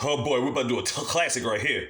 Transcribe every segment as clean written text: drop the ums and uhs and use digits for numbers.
Oh boy, we're about to do a classic right here.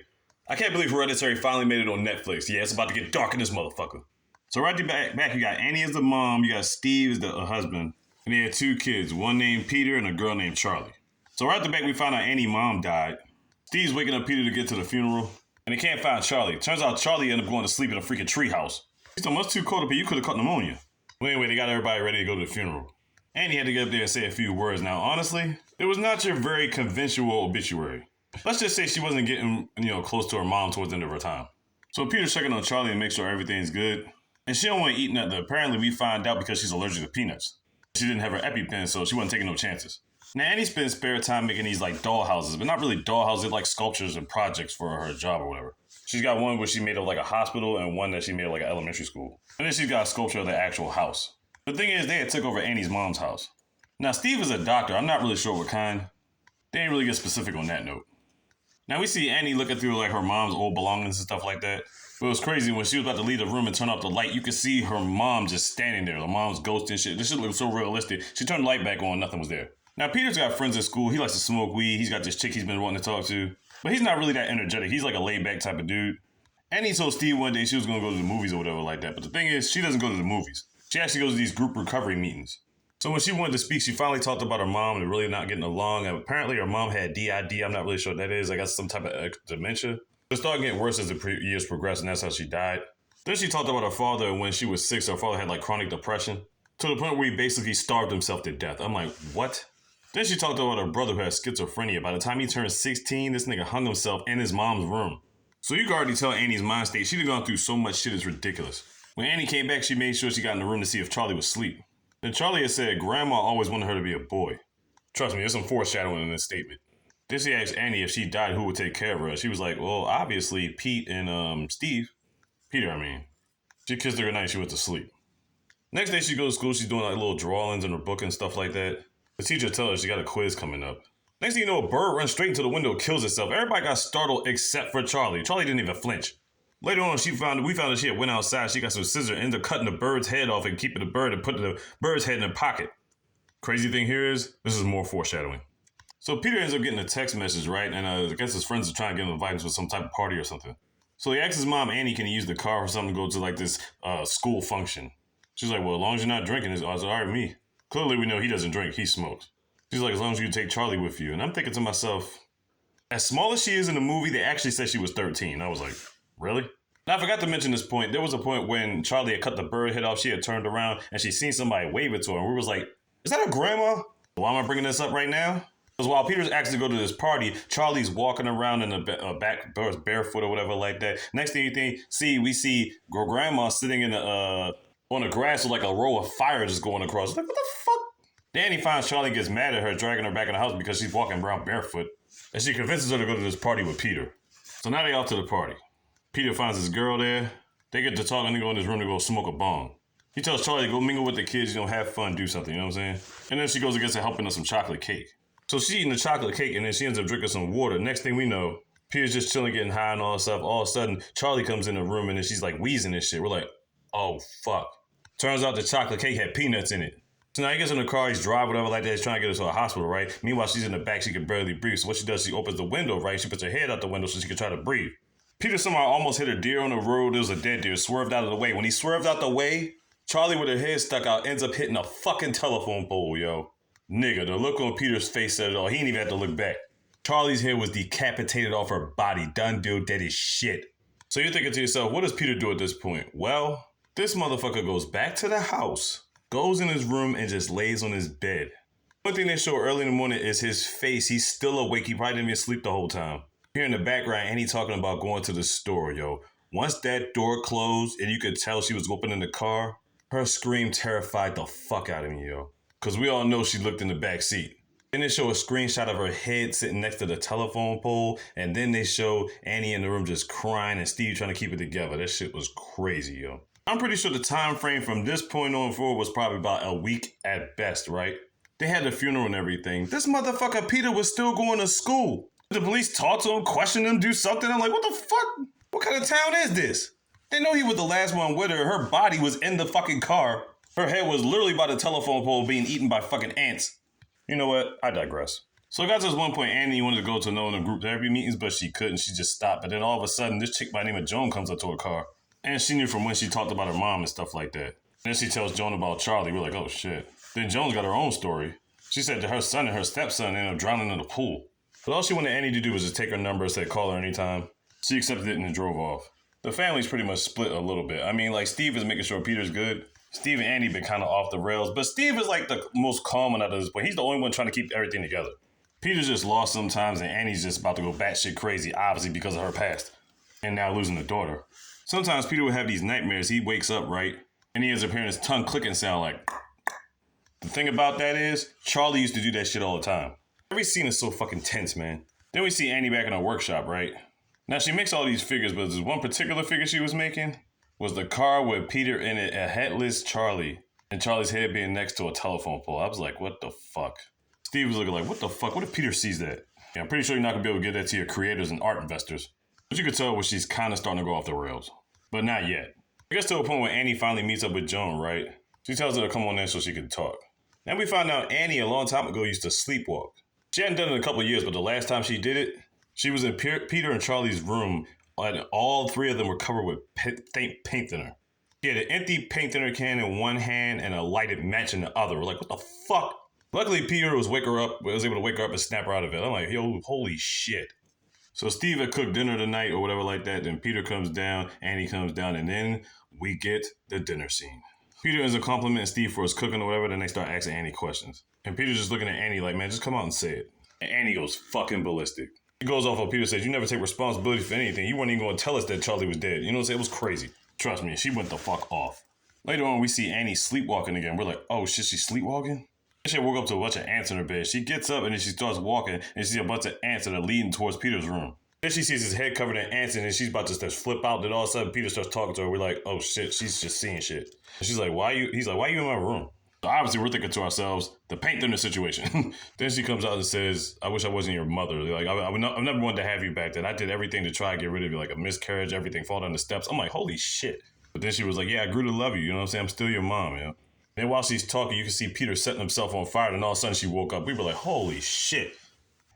I can't believe Hereditary finally made it on Netflix. Yeah, it's about to get dark in this motherfucker. So right back, you got Annie as the mom, you got Steve as the husband, and they had two kids, one named Peter and a girl named Charlie. So right at the back, we find out Annie's mom died. Steve's waking up Peter to get to the funeral, and they can't find Charlie. Turns out Charlie ended up going to sleep in a freaking treehouse. He's so much too cold up here, you could have caught pneumonia. Well, anyway, they got everybody ready to go to the funeral. Annie had to get up there and say a few words. Now, honestly, it was not your very conventional obituary. Let's just say she wasn't getting, close to her mom towards the end of her time. So Peter's checking on Charlie and make sure everything's good. And she don't want to eat nothing. Apparently, we find out because she's allergic to peanuts. She didn't have her EpiPen, so she wasn't taking no chances. Now, Annie spends spare time making these, doll houses. But not really doll houses, like sculptures and projects for her job or whatever. She's got one where she made of, a hospital and one that she made of, an elementary school. And then she's got a sculpture of the actual house. The thing is, they had took over Annie's mom's house. Now, Steve is a doctor. I'm not really sure what kind. They didn't really get specific on that note. Now, we see Annie looking through, her mom's old belongings and stuff like that. But it was crazy. When she was about to leave the room and turn off the light, you could see her mom just standing there. The mom's ghost and shit. This shit looked so realistic. She turned the light back on. Nothing was there. Now, Peter's got friends at school. He likes to smoke weed. He's got this chick he's been wanting to talk to. But he's not really that energetic. He's like a laid-back type of dude. Annie told Steve one day she was going to go to the movies or whatever like that. But the thing is, she doesn't go to the movies. She actually goes to these group recovery meetings. So when she wanted to speak, she finally talked about her mom and really not getting along. And apparently her mom had DID. I'm not really sure what that is. I guess some type of dementia. It started getting worse as the years progressed, and that's how she died. Then she talked about her father, and when she was 6, her father had chronic depression to the point where he basically starved himself to death. I'm like, what? Then she talked about her brother who had schizophrenia. By the time he turned 16, this nigga hung himself in his mom's room. So you can already tell Annie's mind state. She'd gone through so much shit, it's ridiculous. When Annie came back, she made sure she got in the room to see if Charlie was asleep. Then Charlie had said Grandma always wanted her to be a boy. Trust me, there's some foreshadowing in this statement. Then she asked Annie if she died, who would take care of her. She was like, well, obviously, Pete and Steve. Peter, I mean. She kissed her goodnight and she went to sleep. Next day she goes to school, she's doing little drawings in her book and stuff like that. The teacher tells her she got a quiz coming up. Next thing you know, a bird runs straight into the window and kills itself. Everybody got startled except for Charlie. Charlie didn't even flinch. Later on, we found that she had went outside. She got some scissors and ended up cutting the bird's head off and keeping the bird and putting the bird's head in her pocket. Crazy thing here is, this is more foreshadowing. So Peter ends up getting a text message, right? And I guess his friends are trying to get him invited to some type of party or something. So he asks his mom, Annie, can he use the car or something to go to this school function? She's like, well, as long as you're not drinking. I was like, all right, me. Clearly we know he doesn't drink, he smokes. She's like, as long as you take Charlie with you. And I'm thinking to myself, as small as she is in the movie, they actually said she was 13. I was like, really? Now, I forgot to mention this point. There was a point when Charlie had cut the bird head off. She had turned around and she seen somebody wave it to her. And we was like, is that her grandma? Why am I bringing this up right now? Because while Peter's actually go to this party, Charlie's walking around in the back, barefoot or whatever like that. Next thing we see grandma sitting in on the grass with a row of fire just going across. Like, what the fuck? Danny finds Charlie, gets mad at her, dragging her back in the house because she's walking around barefoot. And she convinces her to go to this party with Peter. So now they off to the party. Peter finds this girl there. They get to talk and they go in his room to go smoke a bong. He tells Charlie to go mingle with the kids, have fun, do something, you know what I'm saying? And then she goes and gets her helping her some chocolate cake. So she's eating the chocolate cake and then she ends up drinking some water. Next thing we know, Peter's just chilling, getting high and all that stuff. All of a sudden, Charlie comes in the room and then she's wheezing and shit. We're like, oh, fuck. Turns out the chocolate cake had peanuts in it. So now he gets in the car, he's driving, whatever like that, he's trying to get her to a hospital, right? Meanwhile, she's in the back, she can barely breathe. So what she does, she opens the window, right? She puts her head out the window so she can try to breathe. Peter somehow almost hit a deer on the road. There was a dead deer, swerved out of the way. When he swerved out the way, Charlie with her head stuck out ends up hitting a fucking telephone pole, yo. Nigga, the look on Peter's face said it all. He didn't even have to look back. Charlie's head was decapitated off her body. Done deal, dead as shit. So you're thinking to yourself, what does Peter do at this point? Well, this motherfucker goes back to the house, goes in his room, and just lays on his bed. One thing they show early in the morning is his face. He's still awake. He probably didn't even sleep the whole time. Here in the background, Annie talking about going to the store, yo. Once that door closed and you could tell she was opening the car, her scream terrified the fuck out of me, yo. Because we all know she looked in the back seat. Then they show a screenshot of her head sitting next to the telephone pole. And then they show Annie in the room just crying and Steve trying to keep it together. That shit was crazy, yo. I'm pretty sure the time frame from this point on forward was probably about a week at best, right? They had the funeral and everything. This motherfucker Peter was still going to school. The police talk to him, question him, do something. I'm like, what the fuck? What kind of town is this? They know he was the last one with her. Her body was in the fucking car. Her head was literally by the telephone pole being eaten by fucking ants. You know what? I digress. So it got to this one point, Annie wanted to go to one of the group therapy meetings, but she couldn't. She just stopped. But then all of a sudden, this chick by the name of Joan comes up to her car. And she knew from when she talked about her mom and stuff like that. Then she tells Joan about Charlie. We're like, oh shit. Then Joan's got her own story. She said that her son and her stepson ended up drowning in the pool. But all she wanted Annie to do was just take her number and say call her anytime. She accepted it and then drove off. The family's pretty much split a little bit. I mean, like, Steve is making sure Peter's good. Steve and Annie been kind of off the rails. But Steve is like the most calm one out of this point. He's the only one trying to keep everything together. Peter's just lost sometimes, and Annie's just about to go batshit crazy, obviously because of her past. And now losing a daughter. Sometimes Peter would have these nightmares. He wakes up, right? And he ends up hearing his tongue clicking sound like... The thing about that is, Charlie used to do that shit all the time. Every scene is so fucking tense, man. Then we see Annie back in her workshop, right? Now, she makes all these figures, but there's one particular figure she was making was the car with Peter in it, a headless Charlie, and Charlie's head being next to a telephone pole. I was like, what the fuck? Steve was looking like, what the fuck? What if Peter sees that? Yeah, I'm pretty sure you're not going to be able to get that to your creators and art investors. But you could tell when she's kind of starting to go off the rails. But not yet. I guess to a point where Annie finally meets up with Joan, right? She tells her to come on in so she can talk. Then we find out Annie a long time ago used to sleepwalk. She hadn't done it in a couple of years, but the last time she did it, she was in Peter and Charlie's room, and all three of them were covered with paint thinner. She had an empty paint thinner can in one hand and a lighted match in the other. We're like, what the fuck? Luckily, Peter was able to wake her up and snap her out of it. I'm like, yo, holy shit. So Steve had cooked dinner tonight or whatever like that. Then Peter comes down, Annie comes down, and then we get the dinner scene. Peter ends up complimenting Steve for his cooking or whatever. Then they start asking Annie questions. And Peter's just looking at Annie like, man, just come out and say it. And Annie goes fucking ballistic. He goes off on Peter says, you never take responsibility for anything. You weren't even going to tell us that Charlie was dead. You know what I'm saying? It was crazy. Trust me, she went the fuck off. Later on, we see Annie sleepwalking again. We're like, oh shit, she's sleepwalking? She woke up to a bunch of ants in her bed. She gets up and then she starts walking and she sees a bunch of ants that are leading towards Peter's room. Then she sees his head covered in ants and then she's about to start flip out. Then all of a sudden Peter starts talking to her. We're like, oh shit, she's just seeing shit. And she's like, he's like, why are you in my room? So obviously we're thinking to ourselves, the paint thinner situation. Then she comes out and says, I wish I wasn't your mother. Like, I never wanted to have you back then. I did everything to try to get rid of you, like a miscarriage, everything, fall down the steps. I'm like, holy shit. But then she was like, yeah, I grew to love you. You know what I'm saying? I'm still your mom, you know? Then while she's talking, you can see Peter setting himself on fire, and all of a sudden she woke up. We were like, holy shit.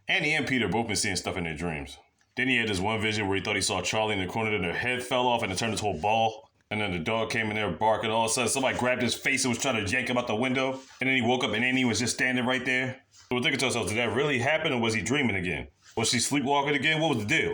Annie and Peter both been seeing stuff in their dreams. Then he had this one vision where he thought he saw Charlie in the corner, then their head fell off and it turned into a ball. And then the dog came in there barking. All of a sudden, somebody grabbed his face and was trying to yank him out the window. And then he woke up and Annie was just standing right there. So we're thinking to ourselves, did that really happen or was he dreaming again? Was she sleepwalking again? What was the deal?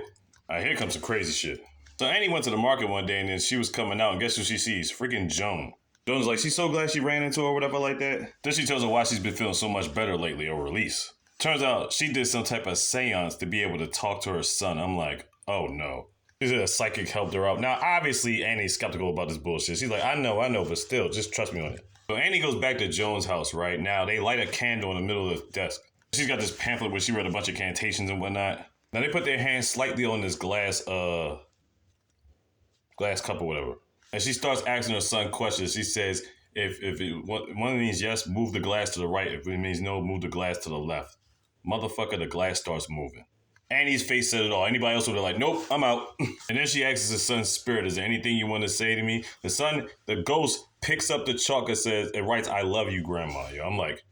All right, here comes some crazy shit. So Annie went to the market one day and then she was coming out and guess who she sees? Freaking Joan. Joan's like, she's so glad she ran into her or whatever like that. Then she tells her why she's been feeling so much better lately or release. Turns out she did some type of seance to be able to talk to her son. I'm like, oh no. She said a psychic helped her out. Now, obviously, Annie's skeptical about this bullshit. She's like, I know, but still, just trust me on it. So Annie goes back to Joan's house, right? Now, they light a candle in the middle of the desk. She's got this pamphlet where she read a bunch of cantations and whatnot. Now, they put their hands slightly on this glass cup or whatever. And she starts asking her son questions. She says, if one means yes, move the glass to the right. If it means no, move the glass to the left. Motherfucker, the glass starts moving. Annie's face said it all. Anybody else would have like, nope, I'm out. And then she asks his son's spirit, is there anything you want to say to me? The ghost picks up the chalk and says, it writes, I love you, grandma. Yo, I'm like,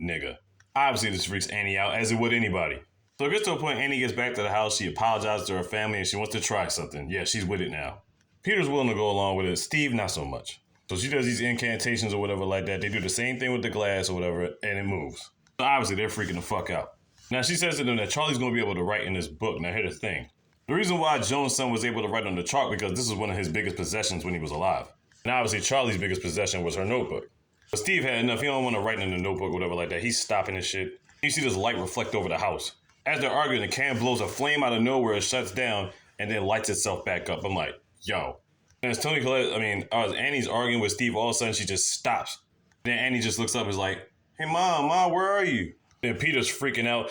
nigga. Obviously, this freaks Annie out, as it would anybody. So it gets to a point, Annie gets back to the house, she apologizes to her family, and she wants to try something. Yeah, she's with it now. Peter's willing to go along with it. Steve, not so much. So she does these incantations or whatever like that. They do the same thing with the glass or whatever, and it moves. So obviously, they're freaking the fuck out. Now, she says to them that Charlie's going to be able to write in this book. Now, here's the thing. The reason why Joan's son was able to write on the chalk because this is one of his biggest possessions when he was alive. And obviously, Charlie's biggest possession was her notebook. But Steve had enough. He don't want to write in the notebook or whatever like that. He's stopping this shit. You see this light reflect over the house. As they're arguing, the can blows a flame out of nowhere. It shuts down and then lights itself back up. I'm like, yo. And as as Annie's arguing with Steve, all of a sudden she just stops. Then Annie just looks up and is like, hey, Mom, where are you? Then Peter's freaking out.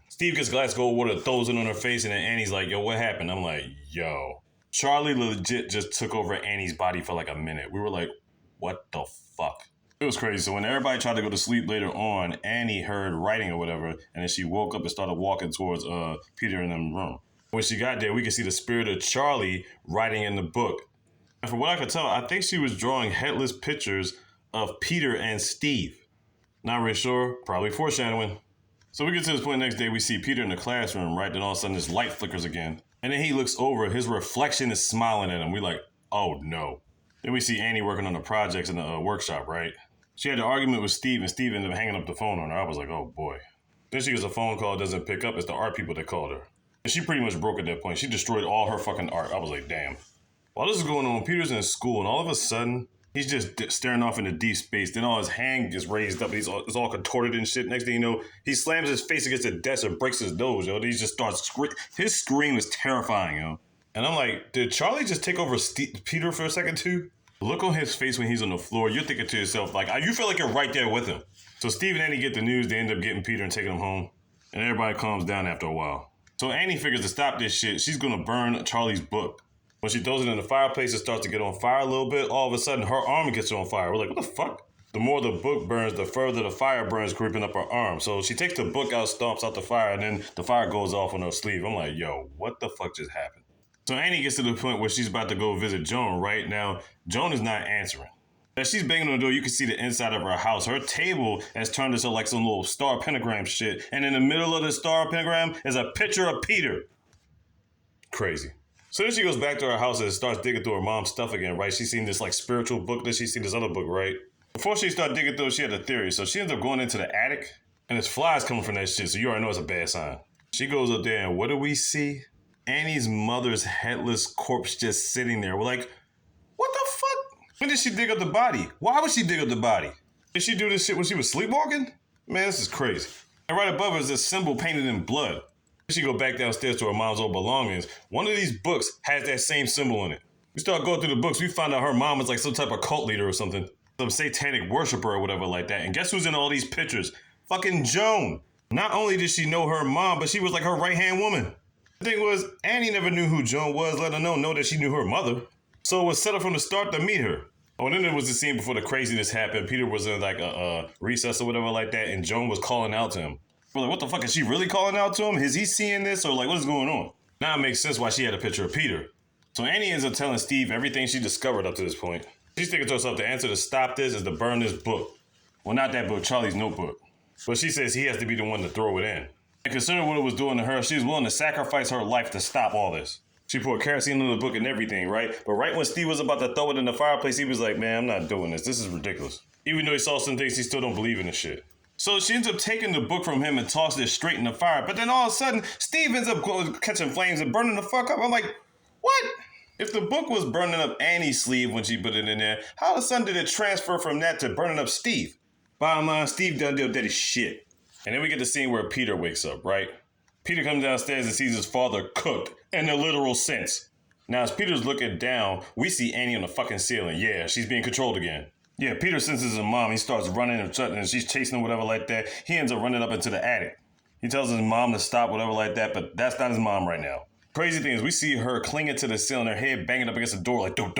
Steve gets a glass of cold water, throws it on her face, and then Annie's like, yo, what happened? I'm like, yo. Charlie legit just took over Annie's body for like a minute. We were like, what the fuck? It was crazy. So when everybody tried to go to sleep later on, Annie heard writing or whatever, and then she woke up and started walking towards Peter in the room. When she got there, we could see the spirit of Charlie writing in the book. And from what I could tell, I think she was drawing headless pictures of Peter and Steve. Not really sure. Probably foreshadowing. So we get to this point next day, we see Peter in the classroom, right? Then all of a sudden his light flickers again. And then he looks over, his reflection is smiling at him. We're like, oh no. Then we see Annie working on the projects in the workshop, right? She had an argument with Steve, and Steve ended up hanging up the phone on her. I was like, oh boy. Then she gets a phone call, doesn't pick up. It's the art people that called her. And she pretty much broke at that point. She destroyed all her fucking art. I was like, damn. While this is going on, Peter's in school, and all of a sudden, he's just staring off into deep space. Then all his hand gets raised up, and it's all contorted and shit. Next thing you know, he slams his face against the desk and breaks his nose, yo. Then he just starts screaming. His scream is terrifying, yo. And I'm like, did Charlie just take over Peter for a second, too? Look on his face when he's on the floor. You're thinking to yourself, like, you feel like you're right there with him. So Steve and Annie get the news. They end up getting Peter and taking him home. And everybody calms down after a while. So Annie figures to stop this shit, she's going to burn Charlie's book. When she throws it in the fireplace, it starts to get on fire a little bit. All of a sudden, her arm gets on fire. We're like, what the fuck? The more the book burns, the further the fire burns, creeping up her arm. So she takes the book out, stomps out the fire, and then the fire goes off on her sleeve. I'm like, yo, what the fuck just happened? So Annie gets to the point where she's about to go visit Joan. Right now, Joan is not answering. As she's banging on the door, you can see the inside of her house. Her table has turned into like some little star pentagram shit. And in the middle of the star pentagram is a picture of Peter. Crazy. So then she goes back to her house and starts digging through her mom's stuff again, right? She's seen this like spiritual book, then she's seen this other book, right? Before she started digging through it, she had a theory. So she ends up going into the attic, and there's flies coming from that shit, so you already know it's a bad sign. She goes up there, and what do we see? Annie's mother's headless corpse just sitting there. We're like, what the fuck? When did she dig up the body? Why would she dig up the body? Did she do this shit when she was sleepwalking? Man, this is crazy. And right above her is this symbol painted in blood. She go back downstairs to her mom's old belongings. One of these books has that same symbol in it. We start going through the books. We find out her mom is like some type of cult leader or something. Some satanic worshiper or whatever like that. And guess who's in all these pictures? Fucking Joan. Not only did she know her mom, but she was like her right-hand woman. The thing was, Annie never knew who Joan was, let alone know that she knew her mother. So it was set up from the start to meet her. Oh, and then there was the scene before the craziness happened. Peter was in like a recess or whatever like that, and Joan was calling out to him. We're like, what the fuck, is she really calling out to him? Is he seeing this, or like, what is going on? Now it makes sense why she had a picture of Peter. So Annie ends up telling Steve everything she discovered up to this point. She's thinking to herself, the answer to stop this is to burn this book. Well, not that book, Charlie's notebook. But she says he has to be the one to throw it in. And considering what it was doing to her, she was willing to sacrifice her life to stop all this. She poured kerosene in the book and everything, right? But right when Steve was about to throw it in the fireplace, he was like, man, I'm not doing this. This is ridiculous. Even though he saw some things, he still don't believe in this shit. So she ends up taking the book from him and tossed it straight in the fire. But then all of a sudden, Steve ends up catching flames and burning the fuck up. I'm like, what? If the book was burning up Annie's sleeve when she put it in there, how all of a sudden did it transfer from that to burning up Steve? Bottom line, Steve done did his shit. And then we get the scene where Peter wakes up, right? Peter comes downstairs and sees his father cooked in the literal sense. Now, as Peter's looking down, we see Annie on the fucking ceiling. Yeah, she's being controlled again. Yeah, Peter senses his mom. He starts running and she's chasing him, whatever like that. He ends up running up into the attic. He tells his mom to stop, whatever like that, but that's not his mom right now. Crazy thing is, we see her clinging to the ceiling, her head banging up against the door like, don't.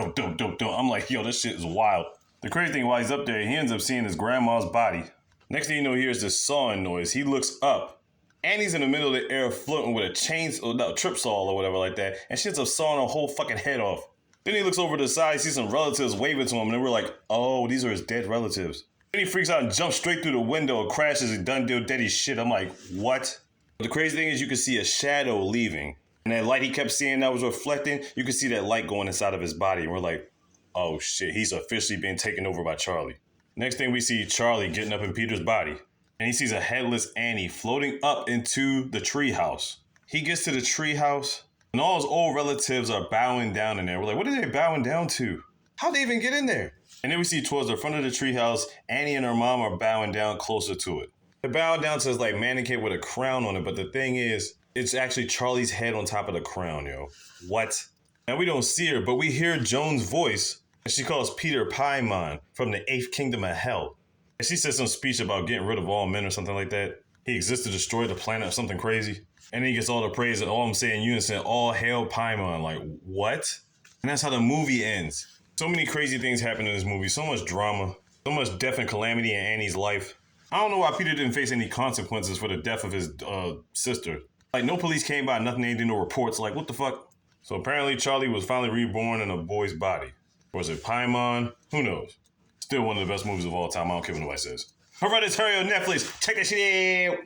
I'm like, yo, this shit is wild. The crazy thing, while he's up there, he ends up seeing his grandma's body. Next thing you know, he hears this sawing noise. He looks up. Annie's in the middle of the air floating with a chainsaw, no, trip saw or whatever like that, and she ends up sawing her whole fucking head off. Then he looks over to the side, sees some relatives waving to him, and then we're like, oh, these are his dead relatives. Then he freaks out and jumps straight through the window and crashes and done deal dead his shit. I'm like, what? But the crazy thing is you can see a shadow leaving. And that light he kept seeing that was reflecting, you can see that light going inside of his body. And we're like, oh shit, he's officially being taken over by Charlie. Next thing we see Charlie getting up in Peter's body. And he sees a headless Annie floating up into the treehouse. He gets to the treehouse, and all his old relatives are bowing down in there. We're like, what are they bowing down to? How'd they even get in there? And then we see towards the front of the treehouse, Annie and her mom are bowing down closer to it. They're bowing down to this like mannequin with a crown on it, but the thing is, it's actually Charlie's head on top of the crown, yo. What? Now we don't see her, but we hear Joan's voice, and she calls Peter Paimon from the 8th Kingdom of Hell. And she says some speech about getting rid of all men or something like that. He exists to destroy the planet or something crazy. And then he gets all the praise and all I'm saying in unison, all hail Paimon. Like, what? And that's how the movie ends. So many crazy things happen in this movie. So much drama. So much death and calamity in Annie's life. I don't know why Peter didn't face any consequences for the death of his sister. Like, no police came by, nothing, they did no reports. Like, what the fuck? So apparently Charlie was finally reborn in a boy's body. Was it Paimon? Who knows? Still one of the best movies of all time. I don't care what nobody says. Hereditary on Netflix. Check that shit out.